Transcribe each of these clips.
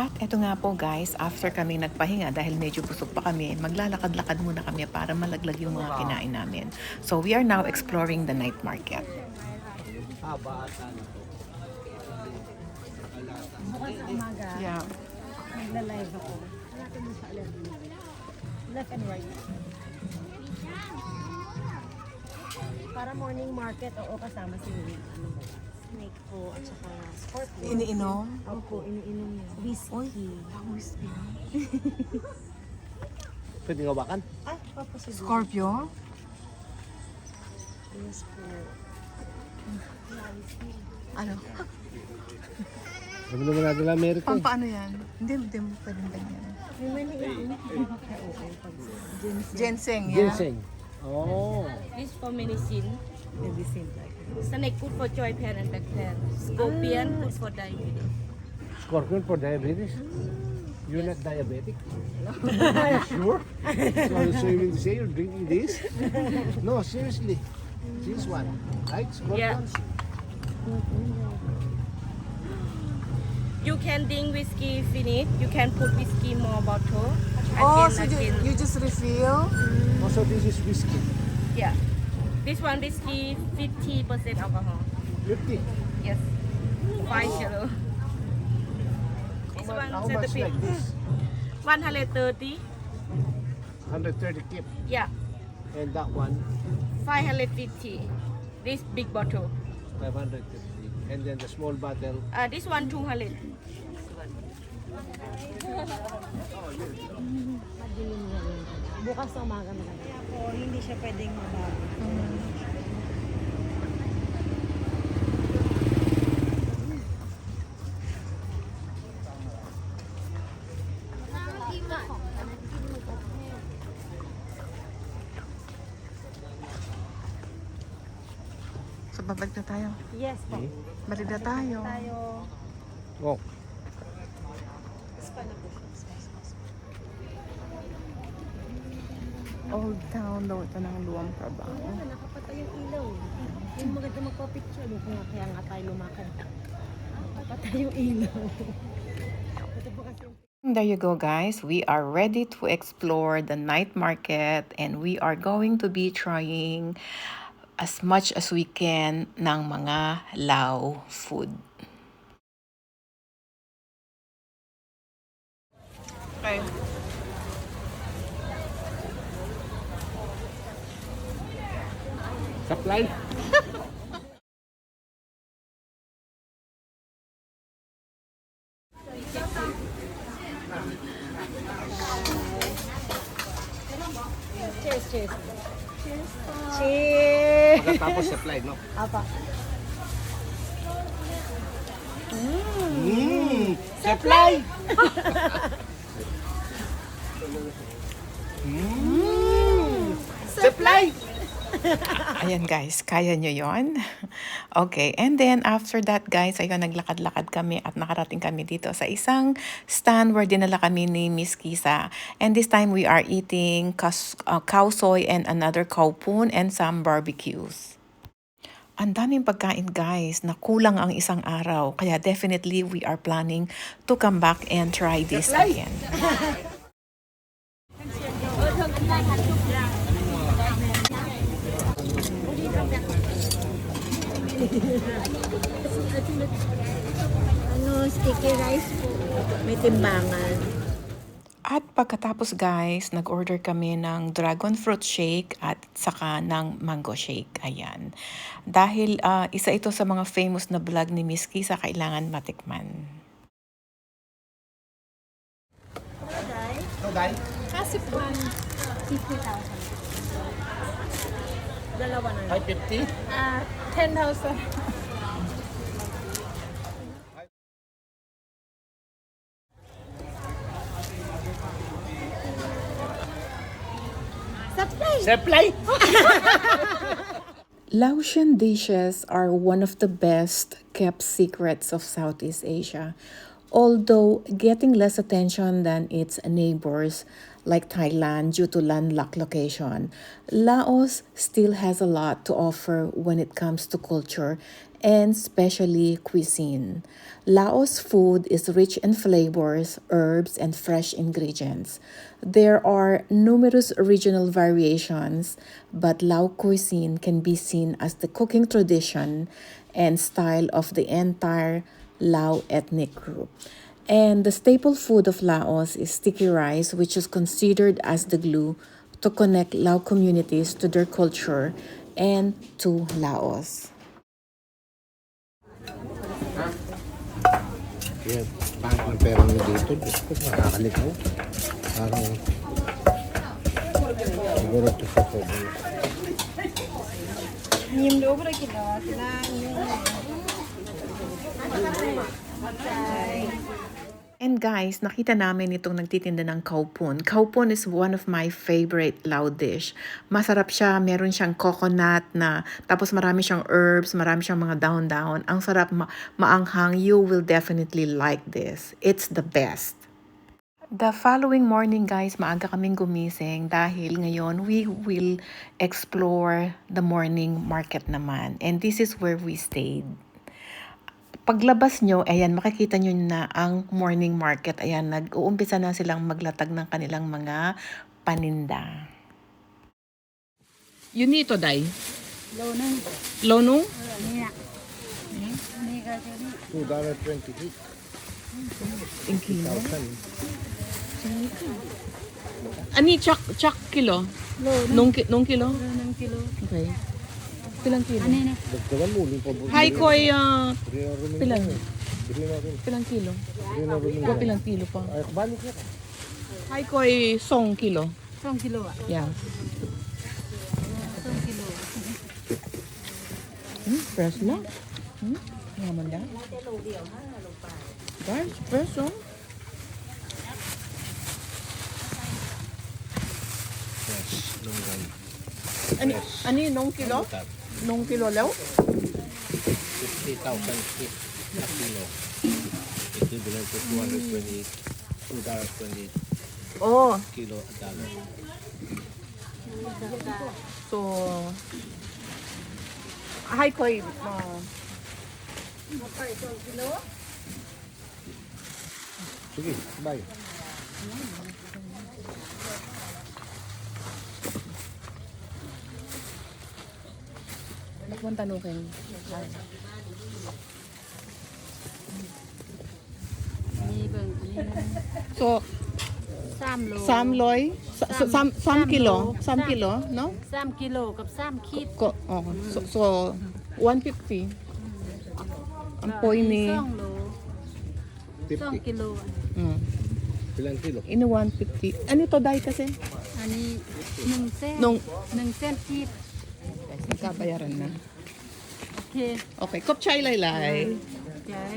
At eto nga po guys, after kami nagpahinga dahil medyo busog pa kami, maglalakad-lakad muna kami para malaglag yung mga kinain namin. So we are now exploring the night market. Bukas sa umaga, Yeah. magla-live ako. Hanapin mo sa allergy. Left and right. Para morning market, oo, kasama si Snake po at saka Scorpio. Iniinom? Opo, iniinom niya. Whiskey. Whiskey. Pwede ngawakan? Ah, papasiguro. Scorpio? Yes po. Ano? Sabi naman natin lang Amerika. Paano yan? Hindi mo pwedeng ganyan. May maniin. Okay, pag Ginseng, yeah? Ginseng. Oh. This for medicine. medicine like. Snake good for joint pain and back pain. Scorpion good for diabetes. Scorpion for diabetes. You're not diabetic? Are you sure? So you mean to say you're drinking this? No, seriously. This one. Right? Scorpion? You can drink whiskey finish. You can put whiskey more bottle. Oh, Again, so again. you just refill? Also, this is whiskey. Yeah. This one whiskey 50% alcohol. 50. Yes. 50. This one How much centipede. like this? 130. 130 kip. Yeah. And that one, 550. This big bottle. 550. And then the small bottle, This one 200. Madilim na yun. Bukas sa umaga na lang. Kaya po, hindi siya pwedeng mabago. So babalik na tayo. Yes po. Balik na tayo. Tayo. oh, Spa na po siya. Old Town daw ito ng Luang Prabang. Nakapatay yung ilaw. Yung maganda magpa-picture. Kaya nga tayo lumakad. Nakapatay yung ilaw. Ito po kasi yung There you go guys, we are ready to explore the night market and we are going to be trying as much as we can ng mga Lao food. Okay. supply. cheers, cheers. Cheers. Pagkatapos supply, no? Apa. Supply! Supply! Ayan guys, kaya nyo yon. Okay, and then after that guys, ayun, naglakad-lakad kami at nakarating kami dito sa isang stand where dinala kami ni Miss Kisa. And this time we are eating cow soy and another cow poon and some barbecues. Ang daming pagkain guys, na kulang ang isang araw. Kaya definitely we are planning to come back and try this again. Sticky rice po. May timbangan. At pagkatapos guys, nag-order kami ng dragon fruit shake at saka ng mango shake. Ayan. Dahil isa ito sa mga famous na vlog ni Miss Kisa, kailangan matikman. No, dai? Kasi po, 50,000. Dalawa na lang. 550? 10,000. Supply! Laotian dishes are one of the best kept secrets of Southeast Asia. Although getting less attention than its neighbors like Thailand due to landlocked location, Laos still has a lot to offer when it comes to culture and specially cuisine. Laos food is rich in flavors, herbs, and fresh ingredients. There are numerous regional variations, but Lao cuisine can be seen as the cooking tradition and style of the entire Lao ethnic group. And the staple food of Laos is sticky rice, which is considered as the glue to connect Lao communities to their culture and to Laos. Yeah, pangit ng pera nyo dito. Diyos ko, nakakalikaw. Parang, siguro ito sa pwede. And guys, nakita namin itong nagtitinda ng kaupon. Kaupon is one of my favorite Lao dish. Masarap siya, meron siyang coconut na, tapos marami siyang herbs, marami siyang mga daon-daon. Ang sarap, maanghang. You will definitely like this. It's the best. The following morning guys, maaga kaming gumising dahil ngayon we will explore the morning market naman. And this is where we stayed. Paglabas nyo, ayan, makikita nyo na ang morning market. Ayan, nag-uumpisa na silang maglatag ng kanilang mga paninda. Yun ito, Day? Lonong. Lonong? Niya. Ni kasi ni. $2.28. Thank you. 1,000. Ani, chak kilo? Lonong. Nung kilo? Lonong kilo. Okay. Pilang kilo? Ano na? Dagdagan mo, uling pa. Hi, Koy. Pilang? Pilang? Pilang kilo? Pilang? Ko pilang kilo pa. Ay, balik na. Hi, Koy. Song kilo. 2 kilo ah. Yeah. 2 kilo. Fresh na. Naman na. Guys, fresh oh. Yes, longgan. Ani, nung kilo? Nung kilo law? 50,000 feet na kilo. Equivalent to $228 Oh, kilo a dollar. so... Hi, Koy. Sige, bye. Huwag tanukin. Ni bang ni. So, 3 โล samloy? Sam kilo? Sam kilo, no? 3 กิโลกับ3ขีด Oh, so 150. Ang poy ni... 2 โล 2 50. กิโล Mm. Pilang kilo? Ini 150. Ano to, Day, kasi? อันนี้1 เส้น Nung... 1 เส้นขีด Nagkabayaran na. โอเค Okay, kopchay laylay. Okay.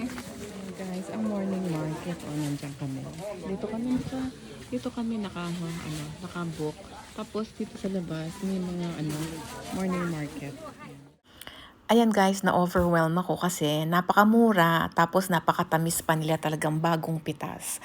Guys, ang morning market, nandiyan kami. Dito kami naka-book. Tapos dito sa labas, may mga morning market. Ayan guys, na-overwhelm ako kasi napakamura, tapos napakatamis pa nila, talagang bagong pitas.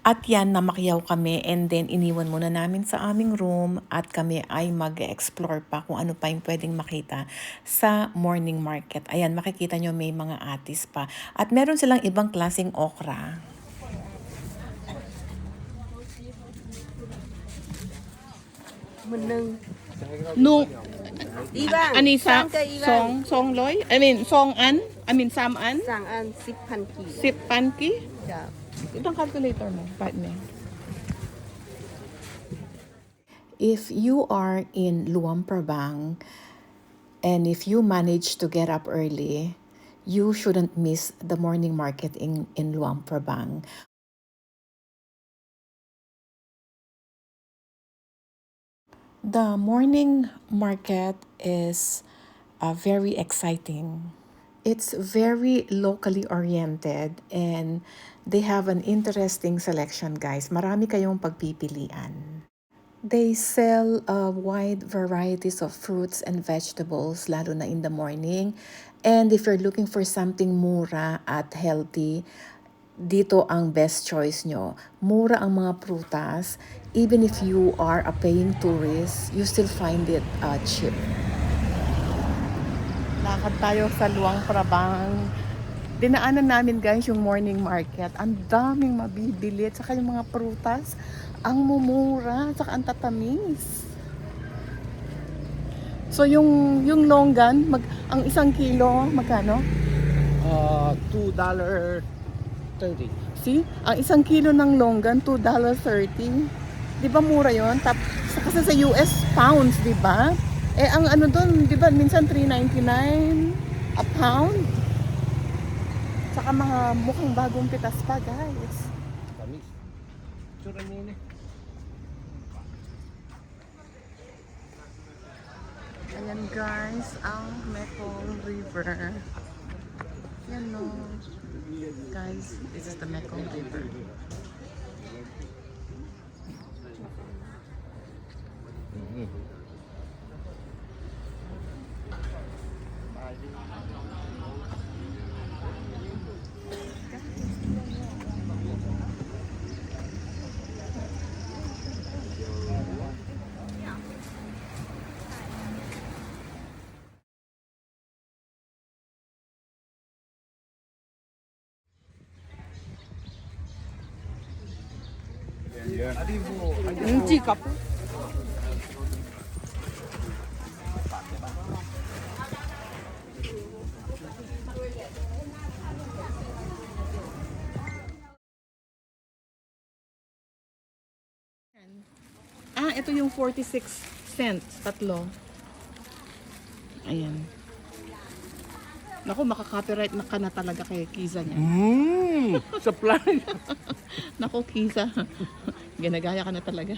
At yan, namakyaw kami and then iniwan muna namin sa aming room at kami ay mag-explore pa kung ano pa yung pwedeng makita sa morning market. Ayan, makikita nyo may mga atis pa. At meron silang ibang klaseng okra. Meneng. No, Ibang. ani sa Sang ka ibang. song loy? Sam an? สั่งอัน 10,000 กี Sip panki? จ้ะ Itong calculator mo, partner. If you are in Luang Prabang and if you manage to get up early, you shouldn't miss the morning market in Luang Prabang. The morning market is very exciting. It's very locally oriented and they have an interesting selection, guys. Marami kayong pagpipilian. They sell wide varieties of fruits and vegetables, lalo na in the morning. And if you're looking for something mura at healthy, dito ang best choice nyo. Mura ang mga prutas. Even if you are a paying tourist, you still find it cheap. Lakad tayo sa Luang Prabang. Dinaanan namin guys yung morning market. Ang daming mabibili. At saka yung mga prutas. Ang mumura. At saka ang tatamis. So yung longgan, ang isang kilo, magkano? $2.30. See? Ang isang kilo ng longgan, $2.30. Di ba mura yun? Kasi sa US pounds, di ba? Eh, ang ano doon, di ba, minsan $3.99 a pound. Saka mga mukhang bagong pitas pa, guys. Tamis. Tsura niya yun eh. Ayan, guys, ang Mekong River. Yan, no. Guys, this is the Mekong River. Ito yung 46 cents, tatlo. Ayan. Naku, makaka-copyright na ka na talaga kay Kiza niya. Supply. Naku, Kiza. Ginagaya ka na talaga.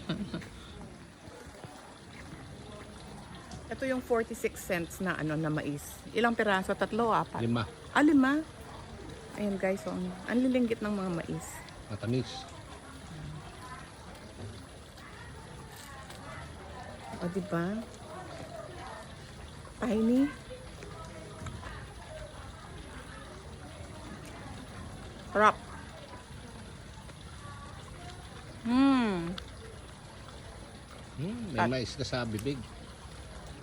Ito yung 46 cents na na mais. Ilang piraso? Tatlo, apat? 5. 5. Ayan guys, so, ang lilinggit ng mga mais. Matamis. O, diba? Tiny. Sarap. May mais ka sa bibig.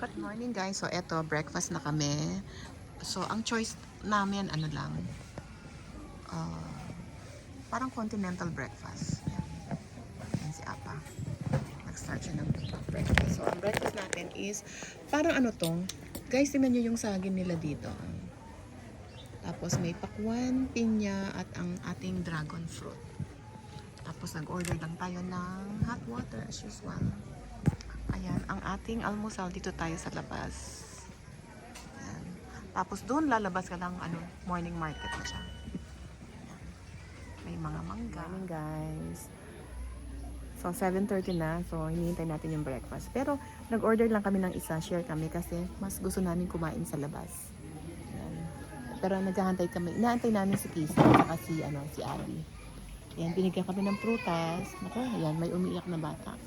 Good morning guys. So eto, breakfast na kami. So ang choice namin ano lang. Parang continental breakfast. Yan si Apa. Nag-start siya ng breakfast. So ang breakfast natin is parang ano tong. Guys, tingnan niyo yung saging nila dito. Tapos may pakwan, pinya at ang ating dragon fruit. Tapos nag-order lang tayo ng hot water as usual. Ayan, ang ating almusal dito tayo sa labas. Ayan. Tapos doon lalabas ka ng morning market na siya. Ayan. May mga mangga. Morning guys. So 7:30 na, so hinihintay natin yung breakfast. Pero nag-order lang kami ng isa, share kami kasi mas gusto namin kumain sa labas. Ayan. Pero naghahantay kami, inaantay namin si Kisa at si Abby. Ayan, binigyan kami ng prutas. Naku, ayan, may umiiyak na bata.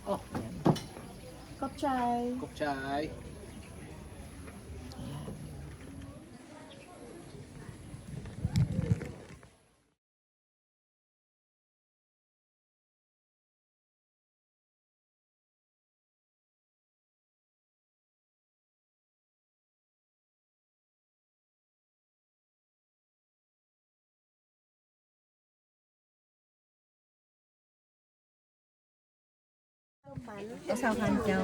Oh, ayan. Cup chai. Kop chai. Có sao khăn cháu?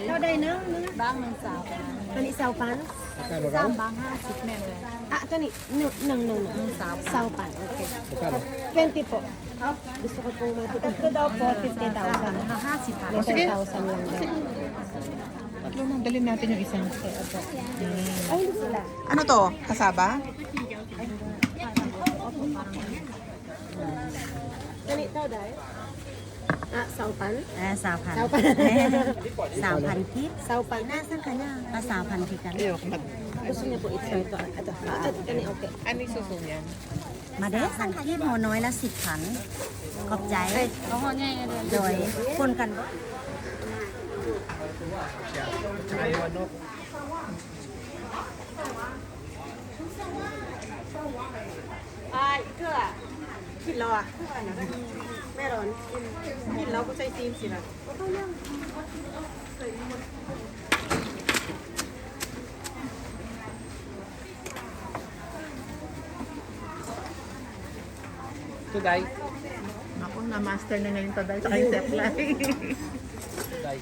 Đâu đây nữa? Bang ng sao. Cái này sao pan? Sao bang 50 men. Ah, cái này nang sao pan. Okay. 20 po. Gusto ko pong tatlo daw po 50,000. 50 pa. May 10,000 lang daw. Tatlo na, dalhin natin yung isang. Ay, hindi sila. Ano to? Kasaba? Ganito dahil? Ah, sao pan? 3,000. Sao pan. 3,000 kit. Sao pan. Nasaan ka niya? 3,000 kit ka. Ayok, Gusto niya po ito. Kani okay. ano yung suso niyan? มาเด้สั่งคีบหัวน้อยละ10,000ขอบใจโดยคนกันบ่ Ayaw ito ah. Kilaw ah. Meron. Kilaw ko sa itim sila. Okay lang. Today. Ako, na-master na ngayon to dahil sa kayong supply. Today.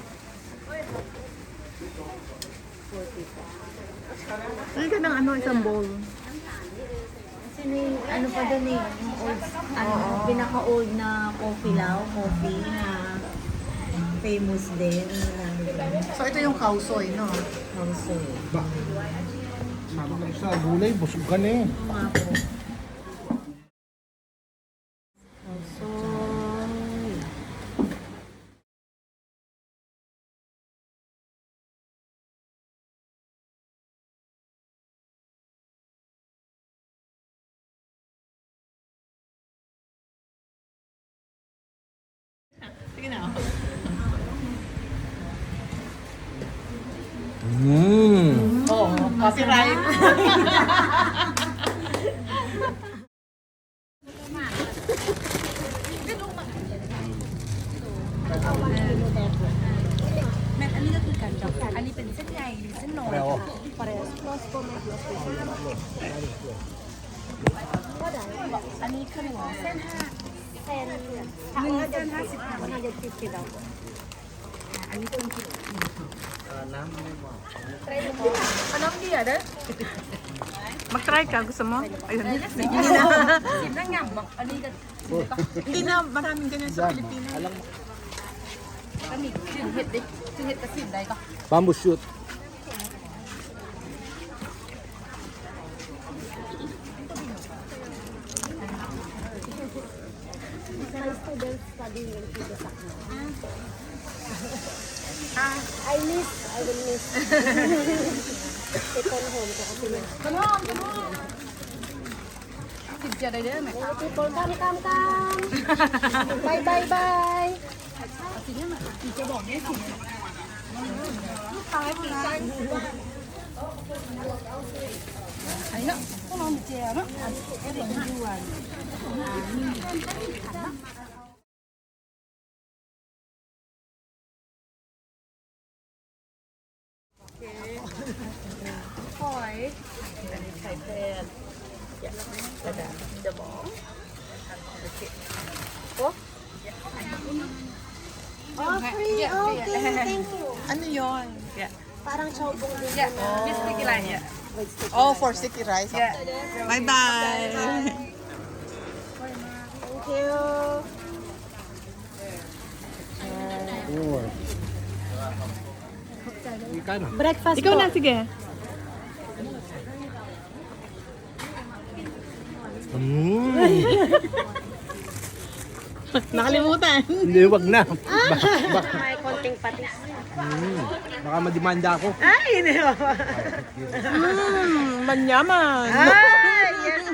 Hindi ka ng ano, isang bowl. Kasi may ano pa doon eh, yung old, ano, pinaka-old na coffee na famous din. Marami din. So, ito yung kausoy, no? Also, Ba? Sabi lang sa gulay, busog ka na eh. mga po. Also, Sige na. Oh, copyright. menอันนี้ก็คือการจับอันนี้เป็นเส้นใหญ่หรือเส้นน้อย Pareho. Parehas. Plus po may plus po. อันนี้คือหัวเส้นห้า 150 150 daw po. อันนี้เป็นคิด Anong dia, de? Mag-try ka, gusto mo? Ayun. สิบนั่งงำบอกอันนี้ก็ Hindi na maraming ganyan sa Pilipinas. ก็มีถึงเห็ดได้ถึงเห็ดกระสิบได้ก็ Bamboo shoot. My students studying in Pigasakna. I will miss. Second home ko kasi yun. สิบจะได้เด้อไหม Hello people, come. Bye. สิเนี่ยมันสิจะบอกไม่สิตายปีกันไอ้เนาะพวกเราเจียเนาะไอ้เด็กอยู่อ่ะ หอยอันนี้ไข่แพนกระดาษจะบอกโอเค Oh, free. Okay, thank you. Ano yun? Yeah. Parang chowbong din. Miss Sticky Line, yeah. Oh, for sticky rice. Yeah. Bye-bye. Thank you. Oh. Ikan. Breakfast Ikaw po. na, sige. Nakalimutan. Hindi, wag na. May konting patis. Baka madimanda ako. Ay, hindi ba? Manyaman. Ay, yes.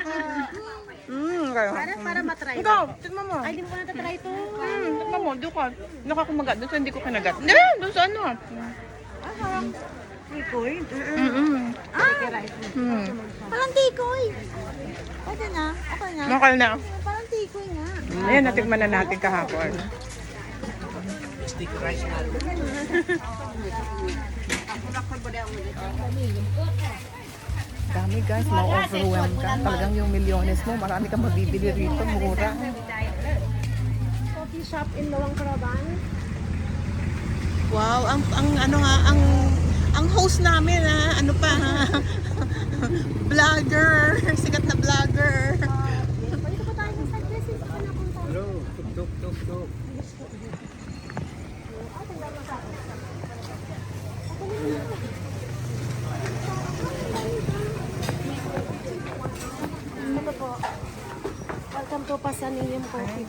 Kayo. Para matry. Ikaw, tignan mo. Ay, di mo pa natatry ito. Tignan mo, doon ka. Doon ka kumagat. Doon sa hindi ko kinagat. Hindi, doon sa ano. Tikoy. Parang tikoy. Okay na. Nakal na. Parang tikoy nga. Ayan, natikman na natin kahapon. Stick rice na. Dami guys, ma-overwhelm ka. Talagang yung milyones mo, marami kang mabibili rito, mura. Coffee shop in Lawang Caravan. Wow, ang ano nga, ang host namin ano pa vlogger, sikat na vlogger. Pwede pa tayo sa side dressing pa napunta. Hello. Tuk. Ito po. Welcome to Pasaniyang Coffee.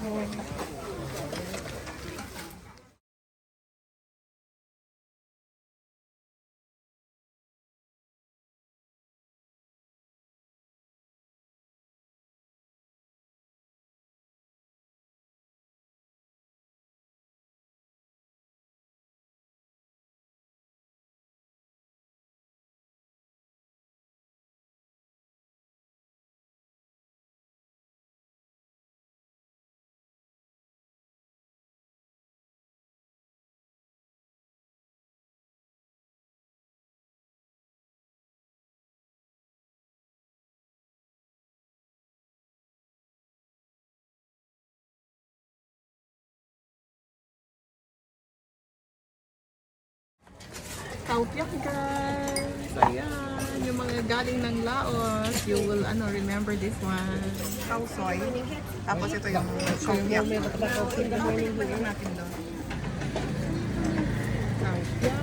Kaupyak guys. Ayan, yung mga galing ng Laos. You will remember this one. Kausoy. Tapos ito yung kaupyak. Lagyan natin doon. Kaupyak.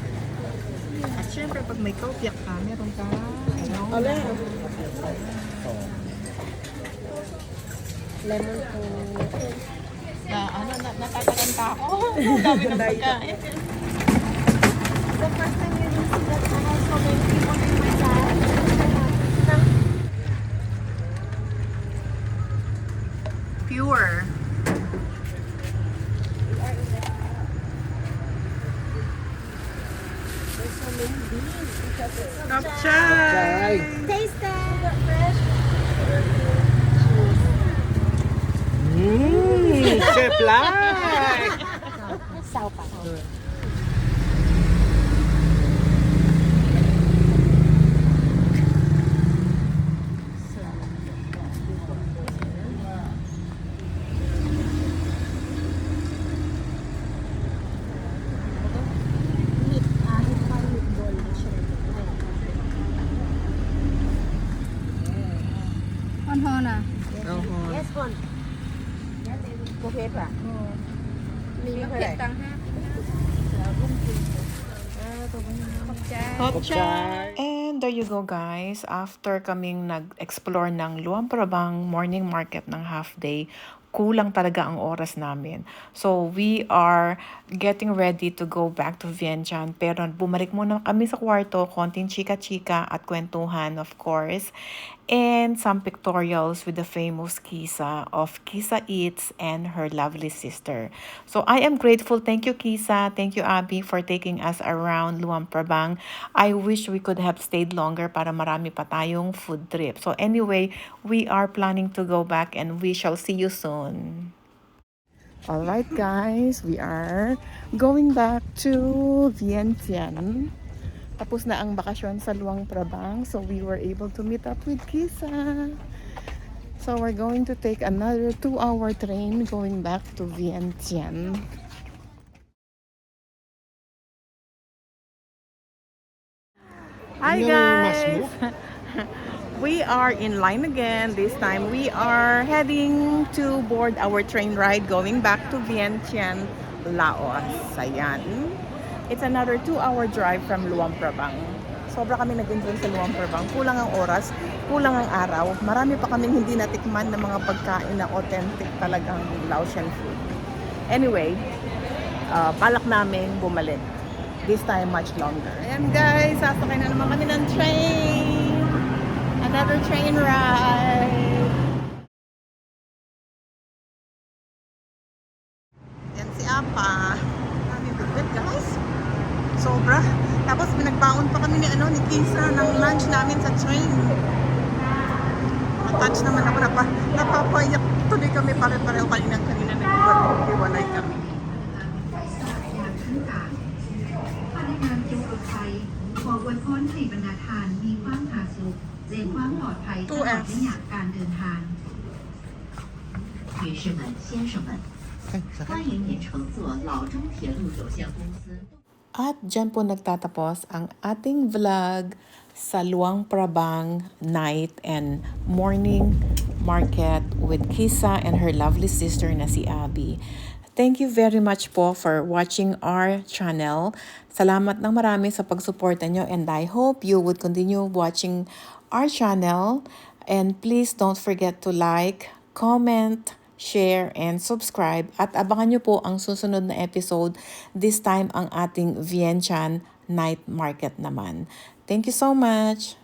At syempre, pag may kaupyak ka, meron ka. Lemon po. Natataranta ako. Ang dami ng pagkain. The first time you see that I have so many people in my class. Pure. There's so many beans because it's so Kapchay! Taste it! Fresh. Chef Lai! Saupa. Yes, Pon. Okay pa. Kapchay! And there you go guys, after kaming nag-explore ng Luang Prabang morning market ng half day, kulang talaga ang oras namin. So we are getting ready to go back to Vientiane, pero bumalik muna kami sa kwarto, konting chika-chika at kwentuhan of course, and some pictorials with the famous Kisa of Kisa Eats and her lovely sister. So I am grateful. Thank you, Kisa. Thank you, Abby, for taking us around Luang Prabang. I wish we could have stayed longer para marami pa tayong food trip. So anyway, we are planning to go back and we shall see you soon. Alright guys, we are going back to Vientiane. Tapos na ang bakasyon sa Luang Prabang, so we were able to meet up with Kisa. So we're going to take another 2-hour train going back to Vientiane. Hi guys! We are in line again. This time we are heading to board our train ride going back to Vientiane, Laos. Ayan. It's another 2-hour drive from Luang Prabang. Sobra kami nag-enjoy sa Luang Prabang. Kulang ang oras, kulang ang araw. Marami pa kaming hindi natikman ng mga pagkain na authentic talagang Laotian food. Anyway, balak namin bumalik. This time much longer. Ayan guys, sasakay na naman kami ng train. Another train ride. Yan si Apa. Kami bitbit guys. Sobra. Tapos pinagbaon pa kami ni Kisa ng lunch namin sa train. Na-touch naman ako. Napapayak tuloy kami pare-pareho kanina nag-iwalay kami. ขออวยพรให้บรรดาทานมีความผาสุกและความปลอดภัยตลอดระยะการเดินทาง女士们、先生们，欢迎您乘坐老中铁路有限公司。 At dyan po nagtatapos ang ating vlog sa Luang Prabang night and morning market with Kisa and her lovely sister na si Abby. Thank you very much po for watching our channel. Salamat ng marami sa pagsuporta nyo and I hope you would continue watching our channel. And please don't forget to like, comment, share, and subscribe. At abangan nyo po ang susunod na episode. This time ang ating Vientiane night market naman. Thank you so much!